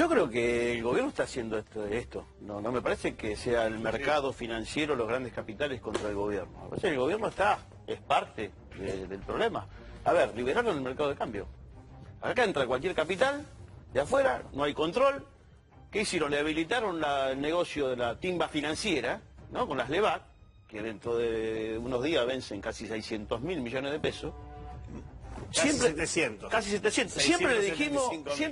Yo creo que el gobierno está haciendo esto. No me parece que sea el mercado financiero, los grandes capitales contra el gobierno. Me parece que el gobierno es parte del problema. A ver, liberaron el mercado de cambio. Acá entra cualquier capital de afuera, no hay control. ¿Qué hicieron? Le habilitaron el negocio de la timba financiera, ¿no? Con las LEVAC, que dentro de unos días vencen casi 600.000 millones de pesos. Casi 700. Casi 700. Siempre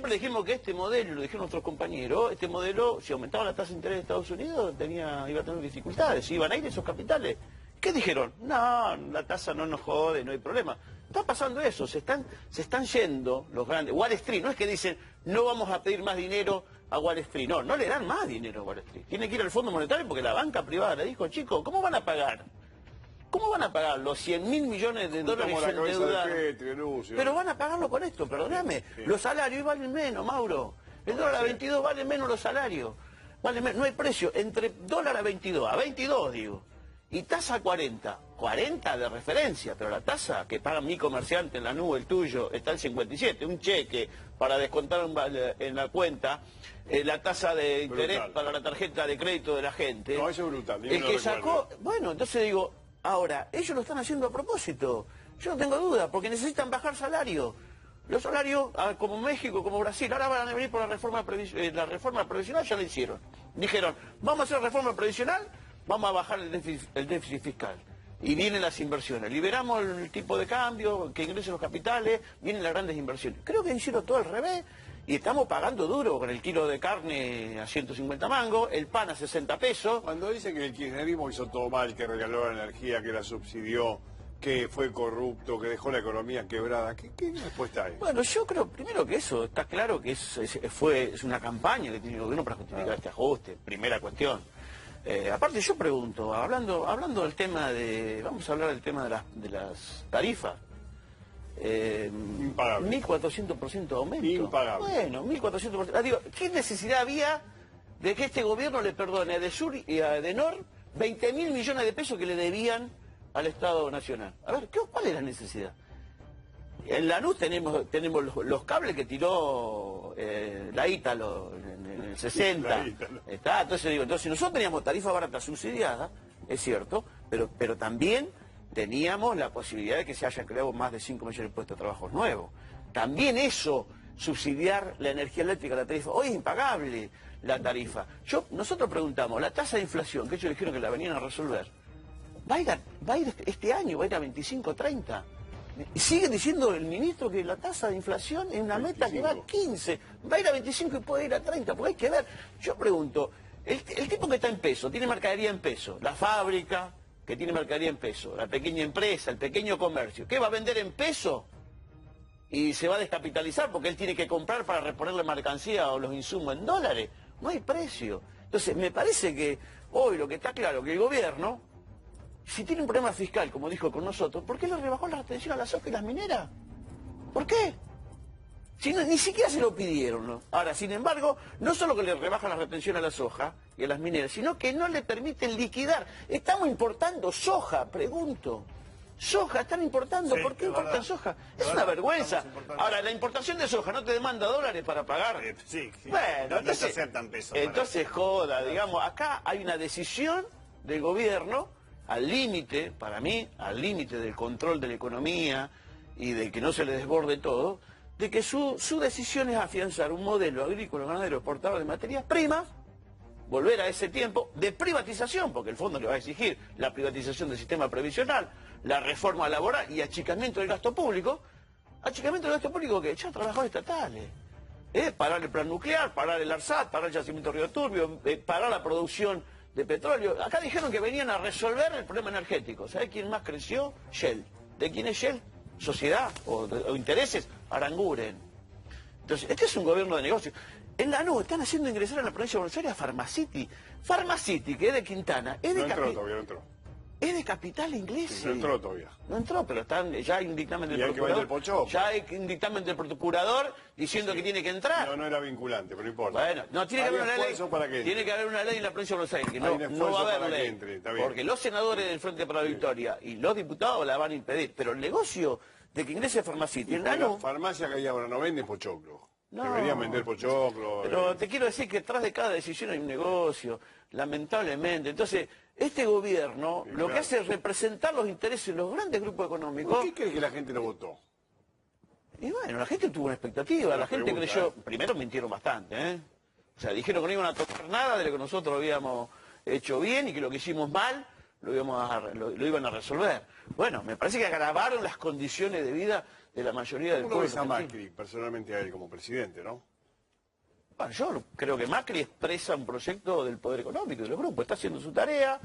le dijimos que este modelo, lo dijeron nuestros compañeros, este modelo, si aumentaba la tasa de interés de Estados Unidos, iba a tener dificultades, iban a ir esos capitales. ¿Qué dijeron? No, la tasa no nos jode, no hay problema. Está pasando eso, se están yendo los grandes. Wall Street, no es que dicen, no vamos a pedir más dinero a Wall Street. No le dan más dinero a Wall Street. Tiene que ir al Fondo Monetario porque la banca privada le dijo, chicos, ¿cómo van a pagar? ¿Cómo van a pagar los 100.000 millones de dólares endeudados? Pero van a pagarlo con esto, perdóname. Sí. Los salarios valen menos, Mauro. El dólar a 22 vale menos los salarios. Vale menos. No hay precio. Entre dólar a 22 digo, y tasa a 40. 40 de referencia, pero la tasa que paga mi comerciante en la nube, el tuyo, está al 57. Un cheque para descontar en la cuenta, la tasa de interés brutal para la tarjeta de crédito de la gente. No, eso es brutal. El que sacó, bueno, entonces digo, ahora, ellos lo están haciendo a propósito. Yo no tengo duda, porque necesitan bajar salario. Los salarios, como México, como Brasil, ahora van a venir por la reforma previsional, ya lo hicieron. Dijeron, vamos a hacer reforma previsional, vamos a bajar el déficit fiscal. Y vienen las inversiones. Liberamos el tipo de cambio, que ingresen los capitales, vienen las grandes inversiones. Creo que hicieron todo al revés. Y estamos pagando duro con el kilo de carne a 150 mangos, el pan a 60 pesos. Cuando dicen que el kirchnerismo hizo todo mal, que regaló la energía, que la subsidió, que fue corrupto, que dejó la economía quebrada, ¿qué respuesta hay? Bueno, yo creo primero que eso, está claro que es una campaña que tiene el gobierno para justificar este ajuste, primera cuestión. Aparte yo pregunto, hablando del tema vamos a hablar del tema de las tarifas. Impagable. 1.400% de aumento. Impagable. Bueno, 1.400%. Digo, ¿qué necesidad había de que este gobierno le perdone a Edesur y a Edenor 20.000 millones de pesos que le debían al Estado Nacional? A ver, ¿cuál es la necesidad? En Lanús tenemos los cables que tiró la Ítalo en el 60. Entonces nosotros teníamos tarifa barata subsidiada, es cierto, pero también teníamos la posibilidad de que se hayan creado más de 5 millones de puestos de trabajo nuevos. También eso, subsidiar la energía eléctrica, la tarifa. Hoy es impagable la tarifa. Nosotros preguntamos, la tasa de inflación, que ellos dijeron que la venían a resolver, va a ir este año, va a ir a 25, 30. Y sigue diciendo el ministro que la tasa de inflación es una meta que va a 15, va a ir a 25 y puede ir a 30, porque hay que ver. Yo pregunto, el tipo que está en peso, tiene mercadería en peso, la fábrica que tiene mercadería en peso, la pequeña empresa, el pequeño comercio, ¿qué va a vender en peso? Y se va a descapitalizar porque él tiene que comprar para reponer la mercancía o los insumos en dólares. No hay precio. Entonces, me parece que hoy lo que está claro, que el gobierno, si tiene un problema fiscal, como dijo con nosotros, ¿por qué le rebajó la retención a la soja y las mineras? ¿Por qué? Si ni siquiera se lo pidieron, ¿no? Ahora, sin embargo, no solo que le rebajan la retención a la soja y a las mineras, sino que no le permiten liquidar. Estamos importando soja, pregunto. Soja, están importando. Sí, ¿por qué importan soja? Es una vergüenza. Ahora, la importación de soja no te demanda dólares para pagar. Sí. Bueno, entonces joda, digamos, acá hay una decisión del gobierno al límite, para mí, al límite del control de la economía y de que no se le desborde todo, de que su decisión es afianzar un modelo agrícola, ganadero, exportador de materias primas, volver a ese tiempo de privatización, porque el fondo le va a exigir la privatización del sistema previsional, la reforma laboral y achicamiento del gasto público. Achicamiento del gasto público que echar trabajadores estatales. Parar el plan nuclear, parar el ARSAT, parar el yacimiento Río Turbio, parar la producción de petróleo. Acá dijeron que venían a resolver el problema energético. ¿Sabe quién más creció? Shell. ¿De quién es Shell? Sociedad o intereses, Aranguren. Entonces, este es un gobierno de negocios. En Lanús están haciendo ingresar en la provincia de Buenos Aires a Pharmacity. Pharmacity, que es de Quintana, es de es de capital inglés. Sí, no entró todavía. No entró, pero ya hay un dictamen del procurador. Ya hay un dictamen del procurador diciendo que tiene que entrar. No era vinculante, pero no importa. Bueno, no, tiene que haber una ley. Tiene que haber una ley en la provincia de Buenos Aires, que no va a haber ley. Porque los senadores del Frente para la Victoria y los diputados la van a impedir. Pero el negocio de que ingrese Pharmacity en Lanús. La farmacia que hay ahora no vende pochoclo. No, Deberían vender pochoclo. pero te quiero decir que detrás de cada decisión hay un negocio, lamentablemente. Entonces, este gobierno Sí, lo que claro. hace es representar los intereses de los grandes grupos ¿Por económicos. qué crees que la gente lo votó? Y bueno, la gente tuvo una expectativa, la gente pregunta, creyó, primero mintieron bastante, O sea, dijeron que no iban a tocar nada de lo que nosotros habíamos hecho bien y que lo que hicimos mal lo iban a resolver. Bueno, me parece que agravaron las condiciones de vida de la mayoría del ¿Cómo lo pueblo ves a argentino. Macri, personalmente a él como presidente, no? Bueno, yo creo que Macri expresa un proyecto del poder económico de los grupos, está haciendo su tarea,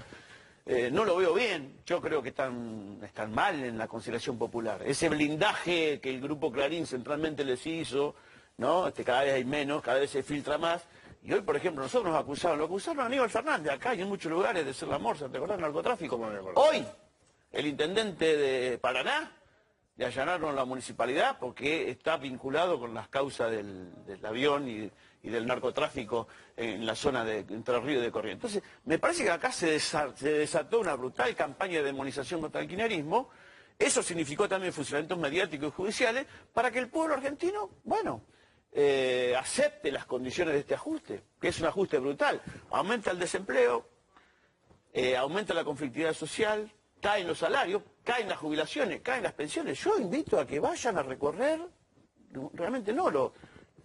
no lo veo bien, yo creo que están mal en la consideración popular. Ese blindaje que el grupo Clarín centralmente les hizo, ¿no? Cada vez hay menos, cada vez se filtra más. Y hoy, por ejemplo, nosotros nos acusaron, lo acusaron a Aníbal Fernández, acá y en muchos lugares, de ser la morsa, ¿te acordás? Narcotráfico. ¿Cómo me acuerdo? Hoy, el intendente de Paraná, le allanaron la municipalidad porque está vinculado con las causas del avión y del narcotráfico en la zona de Entre Ríos y de Corrientes. Entonces, me parece que acá se desató una brutal campaña de demonización contra el kirchnerismo. Eso significó también funcionamientos mediáticos y judiciales para que el pueblo argentino, bueno, acepte las condiciones de este ajuste, que es un ajuste brutal. Aumenta el desempleo, aumenta la conflictividad social, caen los salarios, caen las jubilaciones, caen las pensiones. Yo invito a que vayan a recorrer, realmente no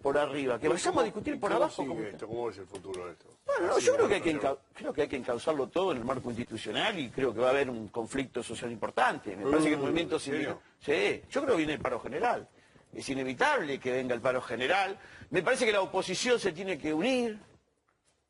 por arriba, que vayamos a discutir por abajo. ¿Cómo ves el futuro de esto? Bueno, yo creo que hay que encauzarlo todo en el marco institucional y creo que va a haber un conflicto social importante. Me parece que el movimiento sindical... Sí, yo creo que viene el paro general. Es inevitable que venga el paro general. Me parece que la oposición se tiene que unir.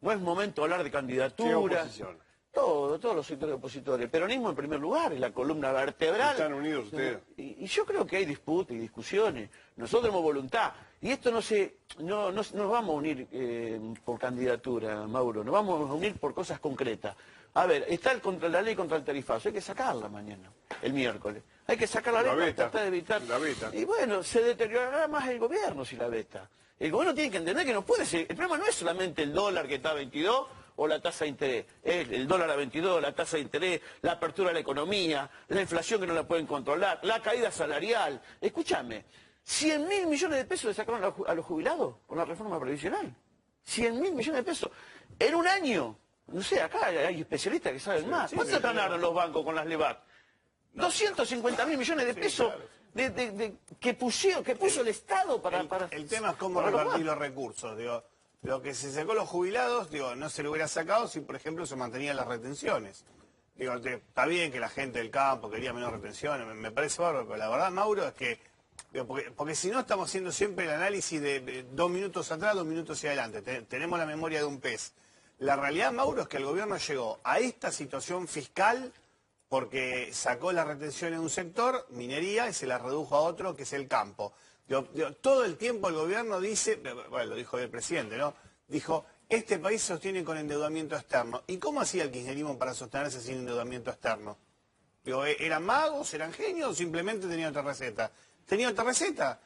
No es momento de hablar de candidaturas. ¿Qué oposición? Todos los sectores opositores. El peronismo en primer lugar, es la columna vertebral. ¿Están unidos ustedes? Y yo creo que hay disputas y discusiones. Nosotros tenemos voluntad. Y esto no nos vamos a unir por candidatura, Mauro. Nos vamos a unir por cosas concretas. A ver, está la ley contra el tarifazo. Hay que sacarla mañana, el miércoles. Hay que sacar la ley para tratar de evitar. La veta. Y bueno, se deteriorará más el gobierno si la veta. El gobierno tiene que entender que no puede ser. El problema no es solamente el dólar que está a 22 o la tasa de interés. El dólar a 22, la tasa de interés, la apertura de la economía, la inflación que no la pueden controlar, la caída salarial. Escúchame, 100.000 millones de pesos le sacaron a los jubilados con la reforma previsional. 100.000 millones de pesos. En un año. No sé, acá hay especialistas que saben más. ¿Cuánto ganaron los bancos con las LEVAC? 250.000 millones de pesos que puso el Estado para... El tema es cómo repartir los recursos. Digo, lo que se sacó los jubilados, no se lo hubiera sacado si, por ejemplo, se mantenían las retenciones. Digo, está bien que la gente del campo quería menos retenciones, me parece bárbaro, pero la verdad, Mauro, es que... porque si no estamos haciendo siempre el análisis de 2 minutos atrás, 2 minutos hacia adelante. Tenemos la memoria de un pez. La realidad, Mauro, es que el gobierno llegó a esta situación fiscal porque sacó la retención en un sector, minería, y se la redujo a otro, que es el campo. Todo el tiempo el gobierno dice, bueno, lo dijo el presidente, ¿no? Dijo, este país se sostiene con endeudamiento externo. ¿Y cómo hacía el kirchnerismo para sostenerse sin endeudamiento externo? ¿Eran magos, eran genios o simplemente tenían otra receta? ¿Tenía otra receta?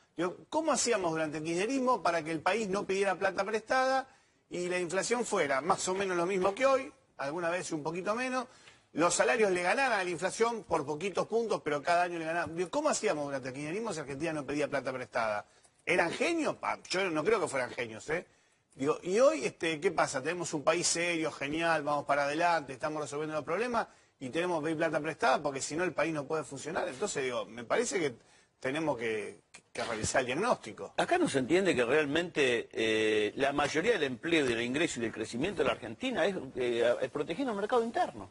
¿Cómo hacíamos durante el kirchnerismo para que el país no pidiera plata prestada y la inflación fuera más o menos lo mismo que hoy, alguna vez un poquito menos, los salarios le ganaran a la inflación por poquitos puntos, pero cada año le ganaban? ¿Cómo hacíamos durante el kirchnerismo si Argentina no pedía plata prestada? ¿Eran genios? Yo no creo que fueran genios, ¿eh? Y hoy, ¿qué pasa? Tenemos un país serio, genial, vamos para adelante, estamos resolviendo los problemas y tenemos que pedir plata prestada porque si no el país no puede funcionar. Entonces, me parece que tenemos que realizar el diagnóstico. Acá no se entiende que realmente la mayoría del empleo, del ingreso y del crecimiento de la Argentina es protegiendo el mercado interno.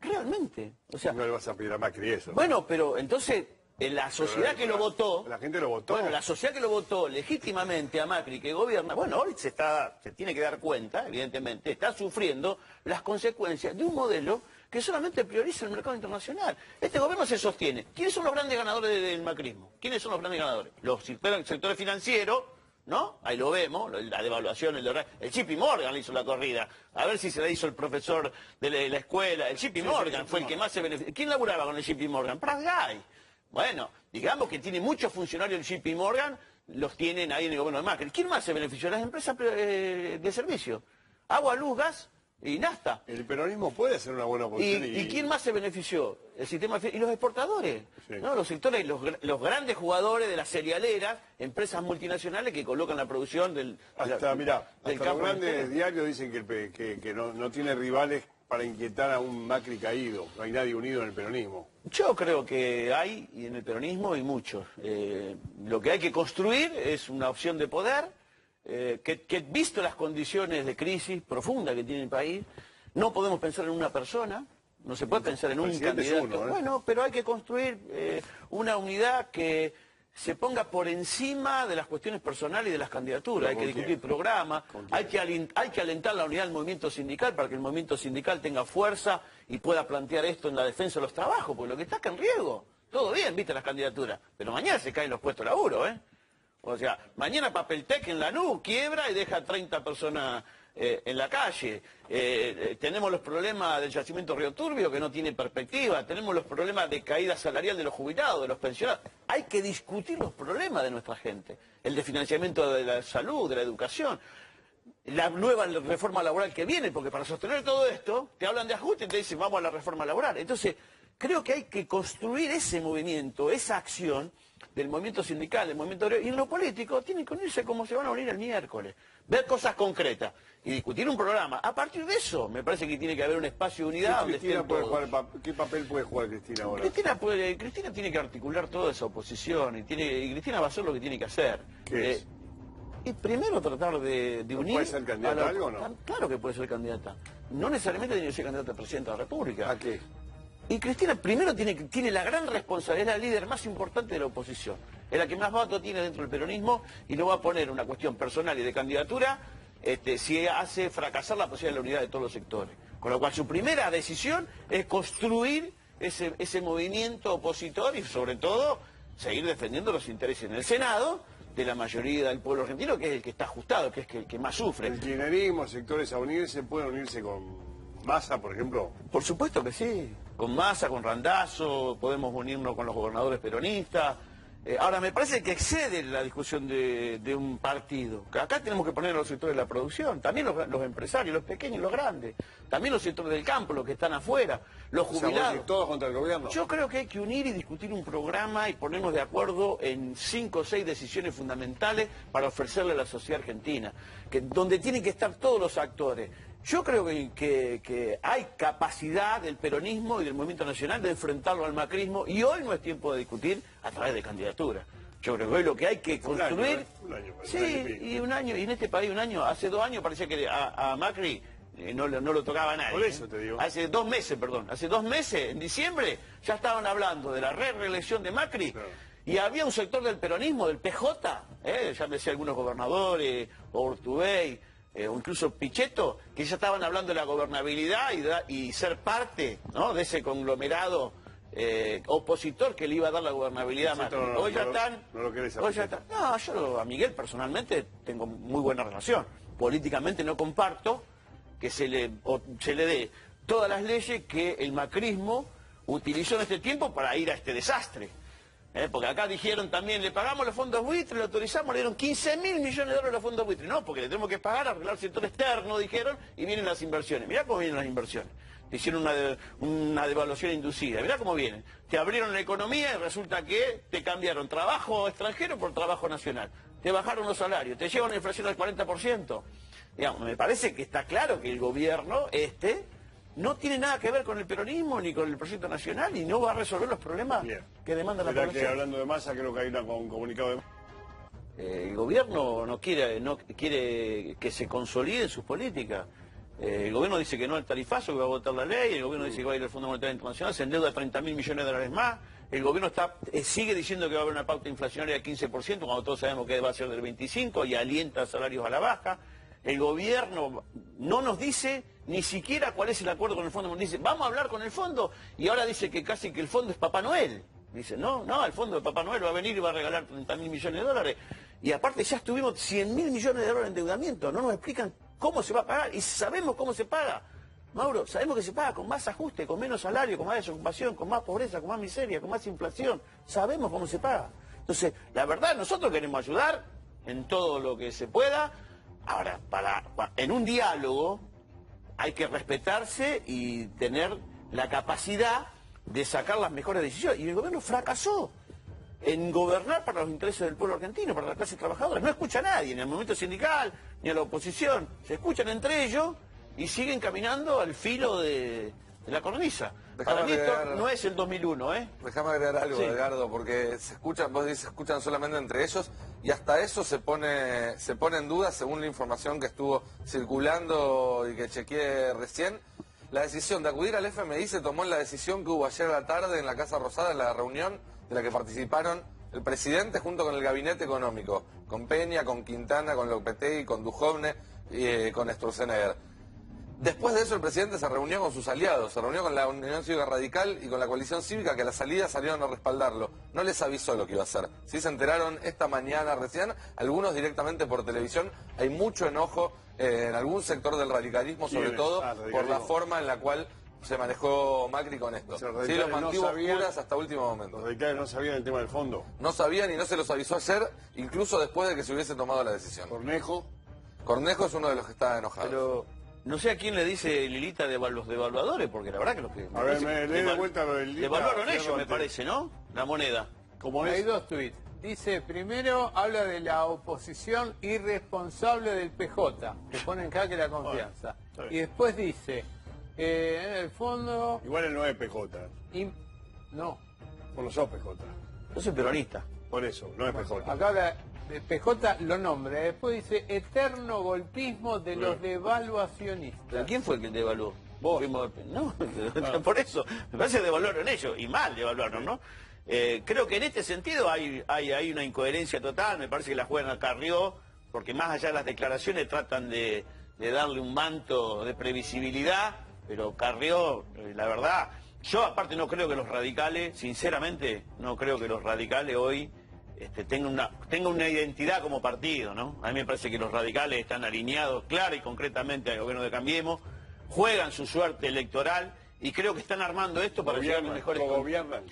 Realmente. O sea, No le vas a pedir a Macri eso. bueno, pero entonces la sociedad que lo votó... La gente lo votó. Bueno, la sociedad que lo votó legítimamente a Macri, que gobierna, bueno, hoy se tiene que dar cuenta, evidentemente, está sufriendo las consecuencias de un modelo que solamente prioriza el mercado internacional. Este gobierno se sostiene. ¿Quiénes son los grandes ganadores del macrismo? ¿Quiénes son los grandes ganadores? Los sectores financieros, ¿no? Ahí lo vemos, la devaluación, el JP Morgan le hizo la corrida. A ver si se la hizo el profesor de la escuela. El JP Morgan fue el que más se benefició. ¿Quién laburaba con el JP Morgan? Pras-Gay. Bueno, digamos que tiene muchos funcionarios del JP Morgan, los tienen ahí en el gobierno de Macri. ¿Quién más se benefició? Las empresas de servicio. Agua, luz, gas. y nafta. El peronismo puede ser una buena oposición. ¿Y quién más se benefició? El sistema y los exportadores, Sí. ¿no? Los sectores, los grandes jugadores de las cerealeras, empresas multinacionales que colocan la producción del Hasta, mirá, del hasta los campo. grandes diarios dicen que no tiene rivales para inquietar a un Macri caído. No hay nadie unido en el peronismo. Yo creo que hay, y en el peronismo hay muchos. Lo que hay que construir es una opción de poder, que visto las condiciones de crisis profunda que tiene el país, no podemos pensar en una persona, no se puede pensar en un Presidente es candidato. uno, ¿eh? Bueno, pero hay que construir una unidad que se ponga por encima de las cuestiones personales y de las candidaturas. Hay que discutir programas, hay que alentar la unidad del movimiento sindical para que el movimiento sindical tenga fuerza y pueda plantear esto en la defensa de los trabajos, porque lo que está acá en riesgo, todo bien, viste las candidaturas, pero mañana se caen los puestos de laburo, ¿eh? O sea, mañana Papeltec en Lanús quiebra y deja 30 personas en la calle. Tenemos los problemas del yacimiento Río Turbio que no tiene perspectiva. Tenemos los problemas de caída salarial de los jubilados, de los pensionados. Hay que discutir los problemas de nuestra gente. El de financiamiento de la salud, de la educación. La nueva reforma laboral que viene, porque para sostener todo esto, te hablan de ajuste y te dicen vamos a la reforma laboral. Entonces, creo que hay que construir ese movimiento, esa acción del movimiento sindical, del movimiento obrero, y en lo político tienen que unirse como se van a unir el miércoles, ver cosas concretas y discutir un programa. A partir de eso, me parece que tiene que haber un espacio de unidad donde estén todos. ¿Qué papel puede jugar Cristina ahora? Cristina tiene que articular toda esa oposición y Cristina va a hacer lo que tiene que hacer. ¿Qué es? Y primero tratar de unir... ¿Puede ser candidata a algo o no? Claro que puede ser candidata. No necesariamente tiene que ser candidata a presidenta de la República. ¿A qué? Y Cristina primero tiene la gran responsabilidad, es la líder más importante de la oposición. Es la que más votos tiene dentro del peronismo y no va a poner una cuestión personal y de candidatura si hace fracasar la posibilidad de la unidad de todos los sectores. Con lo cual su primera decisión es construir ese movimiento opositor y sobre todo seguir defendiendo los intereses en el Senado de la mayoría del pueblo argentino, que es el que está ajustado, que es el que más sufre. ¿El kirchnerismo, sectores a unirse, pueden unirse con Massa, por ejemplo? Por supuesto que sí, con Massa, con Randazzo, podemos unirnos con los gobernadores peronistas. Ahora, me parece que excede la discusión de un partido. Acá tenemos que poner a los sectores de la producción, también los empresarios, los pequeños y los grandes, también los sectores del campo, los que están afuera, los jubilados. O sea, todos contra el gobierno. Yo creo que hay que unir y discutir un programa y ponernos de acuerdo en 5 o 6 decisiones fundamentales para ofrecerle a la sociedad argentina, donde tienen que estar todos los actores. Yo creo que hay capacidad del peronismo y del movimiento nacional de enfrentarlo al macrismo y hoy no es tiempo de discutir a través de candidaturas. Yo creo que hoy lo que hay que construir... Un año, sí, y un año, y en este país un año, hace 2 años parecía que a Macri no lo tocaba nadie. Por eso te digo. Hace 2 meses, hace 2 meses, en diciembre, ya estaban hablando de la reelección de Macri. Claro. Y había un sector del peronismo, del PJ, ya me decía algunos gobernadores, Ortubey, o incluso Pichetto, que ya estaban hablando de la gobernabilidad y ser parte, ¿no?, de ese conglomerado opositor que le iba a dar la gobernabilidad a Macri. Hoy ya están... No lo querés hoy ya están. No, yo a Miguel personalmente tengo muy buena relación. Políticamente no comparto que se le dé todas las leyes que el macrismo utilizó en este tiempo para ir a este desastre. Porque acá dijeron también, le pagamos los fondos buitres, le autorizamos, le dieron 15.000 millones de dólares a los fondos buitres. No, porque le tenemos que pagar, arreglar el sector externo, dijeron, y vienen las inversiones. Mirá cómo vienen las inversiones. Te hicieron una devaluación inducida. Mirá cómo vienen. Te abrieron la economía y resulta que te cambiaron trabajo extranjero por trabajo nacional. Te bajaron los salarios, te llevan la inflación al 40%. Digamos, me parece que está claro que el gobierno no tiene nada que ver con el peronismo ni con el proyecto nacional y no va a resolver los problemas que demanda la población. Que hablando de Massa, creo que hay un comunicado de... El gobierno no quiere que se consoliden sus políticas. El gobierno dice que no al tarifazo, que va a votar la ley, el gobierno dice que va a ir al Fondo Monetario Internacional, se endeuda 30.000 millones de dólares más, el gobierno sigue diciendo que va a haber una pauta inflacionaria del 15%, cuando todos sabemos que va a ser del 25%, y alienta salarios a la baja. El gobierno no nos dice ni siquiera cuál es el acuerdo con el fondo. Dice, vamos a hablar con el fondo, y ahora dice que casi que el fondo es Papá Noel. Dice, no, el fondo de Papá Noel va a venir y va a regalar 30.000 millones de dólares. Y aparte ya estuvimos 100.000 millones de dólares en endeudamiento. No nos explican cómo se va a pagar. Y sabemos cómo se paga. Mauro, sabemos que se paga con más ajuste, con menos salario, con más desocupación, con más pobreza, con más miseria, con más inflación. Sabemos cómo se paga. Entonces, la verdad, nosotros queremos ayudar en todo lo que se pueda. Ahora, en un diálogo hay que respetarse y tener la capacidad de sacar las mejores decisiones. Y el gobierno fracasó en gobernar para los intereses del pueblo argentino, para la clase trabajadora. No escucha a nadie, ni al movimiento sindical, ni a la oposición. Se escuchan entre ellos y siguen caminando al filo de la cornisa. Para mí esto no es el 2001, ¿eh? Déjame agregar algo, Sí. Edgardo, porque se escuchan, vos dices, se escuchan solamente entre ellos y hasta eso se pone en duda, según la información que estuvo circulando y que chequeé recién. La decisión de acudir al FMI se tomó en la decisión que hubo ayer a la tarde en la Casa Rosada, en la reunión de la que participaron el presidente junto con el gabinete económico, con Peña, con Quintana, con Lopetegui, con Duhovne y con Sturzenegger. Después de eso el presidente se reunió con sus aliados, se reunió con la Unión Cívica Radical y con la coalición cívica que a la salida salieron a respaldarlo. No les avisó lo que iba a hacer. Sí se enteraron esta mañana recién, algunos directamente por televisión. Hay mucho enojo en algún sector del radicalismo, sobre todo por la forma en la cual se manejó Macri con esto. Sí, los mantuvo oscuras hasta último momento. Los radicales no sabían el tema del fondo. No sabían y no se los avisó ayer, incluso después de que se hubiese tomado la decisión. Cornejo. Cornejo es uno de los que está enojado. Pero no sé a quién le dice Lilita de los devaluadores, porque la verdad que los que... A ver, me lee de vuelta lo del Lilita. Devaluaron ellos, me parece, ¿no? La moneda. ¿Cómo Hay es? dos tuits. Dice, primero habla de la oposición irresponsable del PJ, que pone en jaque la confianza. está bien. Y después dice, en el fondo... Igual él no es PJ. No, Vos no sos PJ. Yo soy peronista. Por eso, no es PJ. acá habla de PJ lo nombra. Después dice, eterno golpismo de los devaluacionistas. ¿Pero quién fue el que devaluó? Vos. Fuimos- No, por eso. Me parece que devaluaron ellos, y mal devaluaron, ¿no? Creo que en este sentido hay una incoherencia total, me parece que la juegan a Carrió, porque más allá de las declaraciones tratan de darle un manto de previsibilidad, pero Carrió, la verdad, yo aparte no creo que los radicales, sinceramente, no creo que los radicales hoy tengan una identidad como partido, ¿no? A mí me parece que los radicales están alineados clara y concretamente al gobierno de Cambiemos, juegan su suerte electoral y creo que están armando esto para llegar a los mejores... Gobiernan.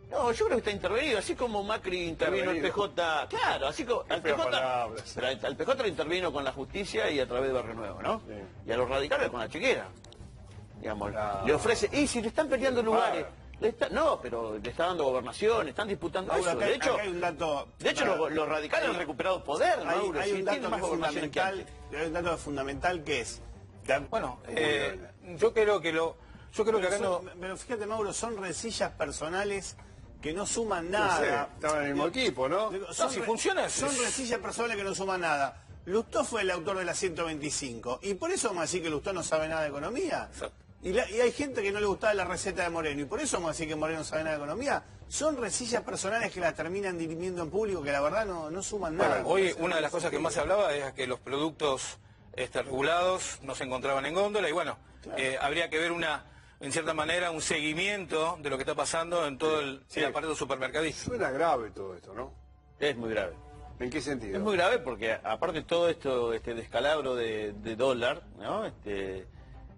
No, yo creo que está intervenido, así como Macri intervino el PJ, claro, así como al feas PJ, palabras. pero al PJ lo intervino con la justicia y a través de Barrio Nuevo, ¿no? Sí. Y a los radicales con la chiquera, digamos, Claro. le ofrece, y si le están peleando Le lugares, paga. no, pero le está dando gobernación, están disputando Mauro, eso, acá- de hecho, acá hay un dato... los radicales han recuperado poder, Mauro, Hay sí, un tienen dato más que es gobernación que fundamental, antes. hay un dato fundamental que es... que- Bueno, yo creo que acá no... Pero fíjate, Mauro, son rencillas personales que no suman No sé, nada. estaban en el mismo equipo, ¿no? Digo, No, si funciona, Son es- rencillas personales que no suman nada. Lustó fue el autor de la 125. Y por eso vamos a decir que Lustó no sabe nada de economía. Y hay gente que no le gustaba la receta de Moreno. Y por eso vamos a decir que Moreno no sabe nada de economía. Son rencillas personales que la terminan dirimiendo en público que la verdad no suman nada. Hoy una de las cosas que más se hablaba es que los productos regulados no se encontraban en góndola y bueno, habría que ver en cierta manera, un seguimiento de lo que está pasando en todo el aparato supermercadista. Suena grave todo esto, ¿no? Es muy grave. ¿En qué sentido? Es muy grave porque aparte todo esto, descalabro de dólar, ¿no?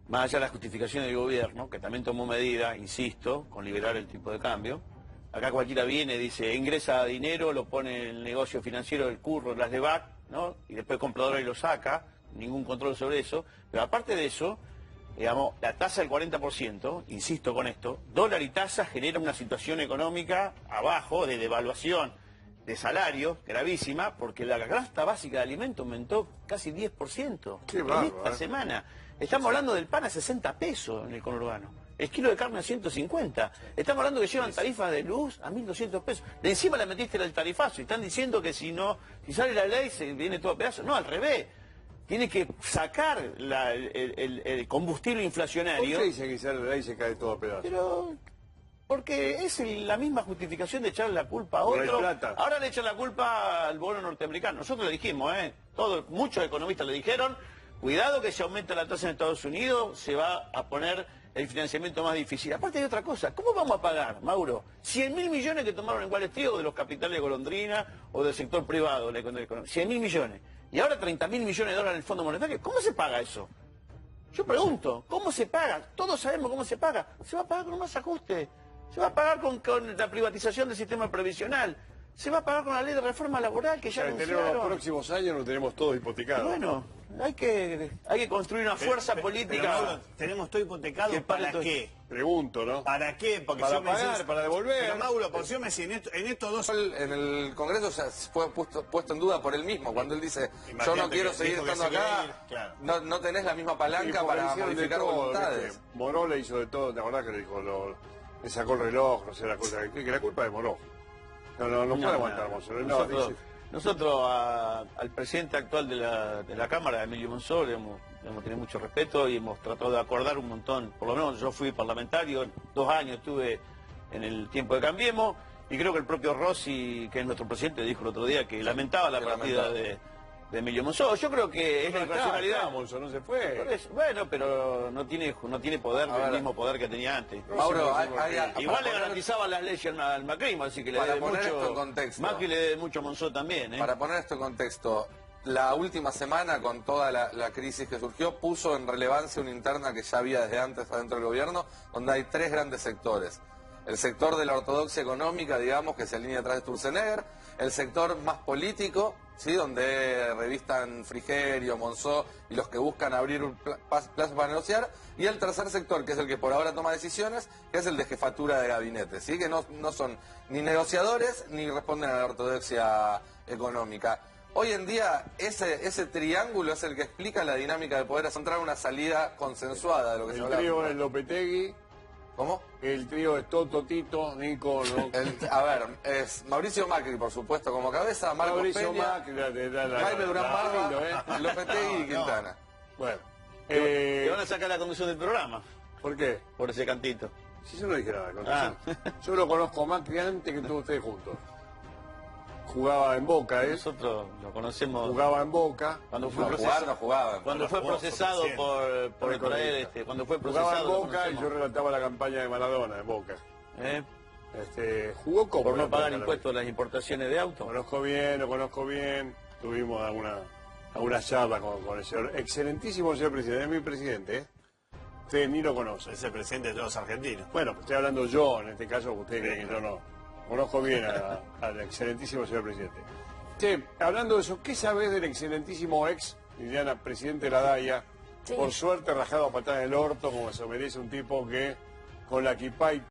Más allá de la justificación del gobierno, que también tomó medida, insisto, con liberar el tipo de cambio. Acá cualquiera viene, dice, ingresa dinero, lo pone en el negocio financiero del curro, las de BAC, ¿no? Y después el comprador y lo saca, ningún control sobre eso. Pero aparte de eso, digamos, la tasa del 40%, insisto con esto, dólar y tasa genera una situación económica abajo de devaluación de salarios gravísima, porque la canasta básica de alimentos aumentó casi 10% Qué en bárbaro, esta semana. Estamos hablando del pan a 60 pesos en el conurbano. El kilo de carne a 150. Estamos hablando que llevan tarifas de luz a 1.200 pesos. De encima le metiste el tarifazo y están diciendo que si sale la ley se viene todo a pedazos. No, al revés. Tiene que sacar el combustible ¿Por inflacionario. qué dicen que sale la ley y se cae todo a pedazos? Pero porque es la misma justificación de echarle la culpa a Por el otro. plata. Ahora le echan la culpa al bono norteamericano. Nosotros le dijimos, muchos economistas le dijeron, cuidado que si aumenta la tasa en Estados Unidos se va a poner el financiamiento más difícil. Aparte hay otra cosa, ¿cómo vamos a pagar, Mauro? 100.000 millones que tomaron en Wall Street o de los capitales de Golondrina o del sector privado, 100.000 millones. Y ahora 30.000 millones de dólares en el Fondo Monetario. ¿Cómo se paga eso? Yo pregunto, ¿cómo se paga? Todos sabemos cómo se paga. Se va a pagar con más ajuste. Se va a pagar con la privatización del sistema previsional. Se va a pagar con la ley de reforma laboral que ya Tenemos los anunciaron. próximos años, lo tenemos todos hipotecados. Y bueno, hay que construir una fuerza política. Mauro, tenemos todo hipotecado, que ¿para todo- qué? Pregunto, ¿no? ¿Para qué? Porque Para si vos me pagar, para devolver. Pero Mauro, porque si vos me decís, en estos dos... En el Congreso ya fue puesto en duda por él mismo, cuando él dice, yo Imagínate no quiero que seguir dijo que estando se quería acá, ir, claro. no tenés la misma palanca para modificar voluntades. ¿viste? Moró le hizo de todo, ¿te acordás que le dijo? Le sacó el reloj, no sé, la cosa, que la culpa es de Moró. No puede aguantar, Monzón. No, Nosotros al presidente actual de la Cámara, Emilio Monzó, le hemos tenido mucho respeto y hemos tratado de acordar un montón. Por lo menos yo fui parlamentario, 2 años estuve en el tiempo de Cambiemos, y creo que el propio Rossi, que es nuestro presidente, dijo el otro día que lamentaba la partida de Emilio Monzó. Yo creo que es la irracionalidad. Monzón no se fue. Por eso, bueno, pero no tiene poder, el mismo poder que tenía antes. Mauro, Igual le garantizaban las leyes al macrismo, así que le para debe poner mucho. esto en contexto. Macri le debe mucho a Monzó también, ¿eh? Para poner esto en contexto, la última semana, con toda la crisis que surgió, puso en relevancia una interna que ya había desde antes adentro del gobierno, donde hay 3 grandes sectores. El sector de la ortodoxia económica, digamos, que se alinea atrás de Sturzenegger, el sector más político, ¿sí? Donde revistan Frigerio, Monzó y los que buscan abrir un plazo para negociar, y el tercer sector, que es el que por ahora toma decisiones, que es el de jefatura de gabinete, ¿sí? Que no son ni negociadores ni responden a la ortodoxia económica. Hoy en día ese triángulo es el que explica la dinámica de poder encontrar una salida consensuada de lo que se El habla. trío es Lopetegui, ¿Cómo? el trío es Toto, Tito, Nico, ¿no? A ver, es Mauricio Macri, por supuesto, como cabeza, Marcos Mauricio Peña, Macri, Jaime Durán Barba, Lopetegui y Quintana. Bueno, Te van a sacar la conducción del programa ¿por qué? por ese cantito. Si yo no dije nada, yo lo conozco a Macri antes que todos ustedes juntos. Jugaba en Boca, ¿eh? Nosotros lo conocemos Jugaba en Boca. cuando fue No, procesado. jugar no jugaba. Cuando fue procesado por el coronel, cuando fue Jugaba procesado. en lo Boca y yo conocemos. relataba la campaña de Maradona en Boca. ¿Eh? Jugó como Por no pagar impuestos a las importaciones de Lo autos. conozco bien. Tuvimos alguna charla con el señor, excelentísimo señor presidente, es mi presidente, ¿eh? Ustedes ni lo conocen. Es el presidente de todos los argentinos. Bueno, estoy hablando yo, en este caso, ustedes creen que yo no. Conozco bien al excelentísimo señor presidente. Che, hablando de eso, ¿qué sabés del excelentísimo ex, Liliana, presidente de la DAIA? Sí. Por suerte rajado a patada en el orto, como se merece un tipo que con la kipá y